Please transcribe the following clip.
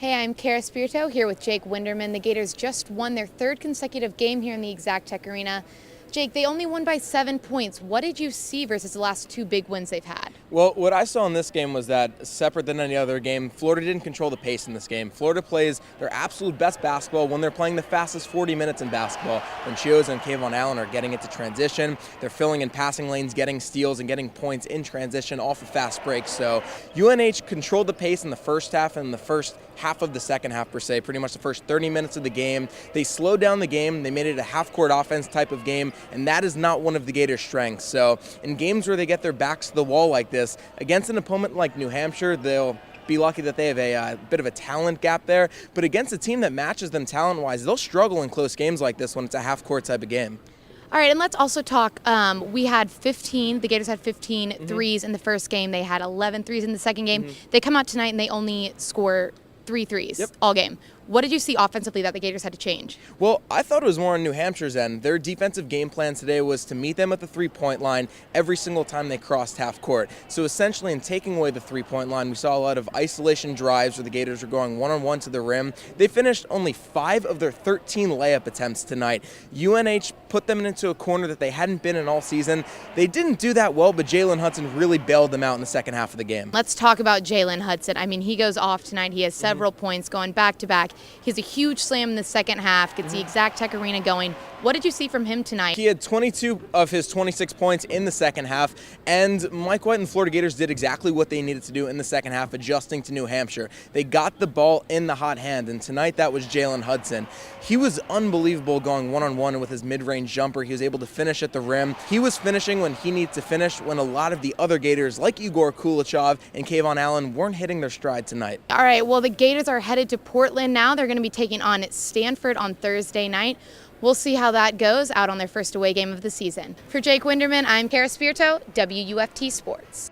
Hey, I'm Kara Spirito here with Jake Winderman. The Gators just won their third consecutive game here in the Exact Tech Arena. Jake, they only won by 7 points. What did you see versus the last two big wins they've had? Well, what I saw in this game was that, separate than any other game, Florida didn't control the pace in this game. Florida plays their absolute best basketball when they're playing the fastest 40 minutes in basketball. When Chiozza and Kayvon Allen are getting into transition, they're filling in passing lanes, getting steals, and getting points in transition off of fast breaks. So UNH controlled the pace in the first half and the first half of the second half, per se, pretty much the first 30 minutes of the game. They slowed down the game. They made it a half-court offense type of game, and that is not one of the Gators' strengths. So in games where they get their backs to the wall like this, against an opponent like New Hampshire, they'll be lucky that they have a bit of a talent gap there. But against a team that matches them talent-wise, they'll struggle in close games like this when it's a half-court type of game. All right, and let's also talk, the Gators had 15 threes in the first game. They had 11 threes in the second game. They come out tonight and they only score 3 threes all game. What did you see offensively that the Gators had to change? Well, I thought it was more on New Hampshire's end. Their defensive game plan today was to meet them at the three-point line every single time they crossed half court. So essentially, in taking away the three-point line, we saw a lot of isolation drives where the Gators were going one-on-one to the rim. They finished only 5 of their 13 layup attempts tonight. UNH put them into a corner that they hadn't been in all season. They didn't do that well, but Jalen Hudson really bailed them out in the second half of the game. Let's talk about Jalen Hudson. I mean, he goes off tonight. He has several points going back-to-back. He has a huge slam in the second half, gets the Exact Tech Arena going. What did you see from him tonight? He had 22 of his 26 points in the second half, and Mike White and the Florida Gators did exactly what they needed to do in the second half, adjusting to New Hampshire. They got the ball in the hot hand, and tonight that was Jalen Hudson. He was unbelievable going one-on-one with his mid-range jumper. He was able to finish at the rim. He was finishing when he needed to finish, when a lot of the other Gators, like Igor Kulichov and Kayvon Allen, weren't hitting their stride tonight. All right, well, the Gators are headed to Portland now. They're going to be taking on Stanford on Thursday night. We'll see how that goes out on their first away game of the season. For Jake Winderman, I'm Kara Spirito, WUFT Sports.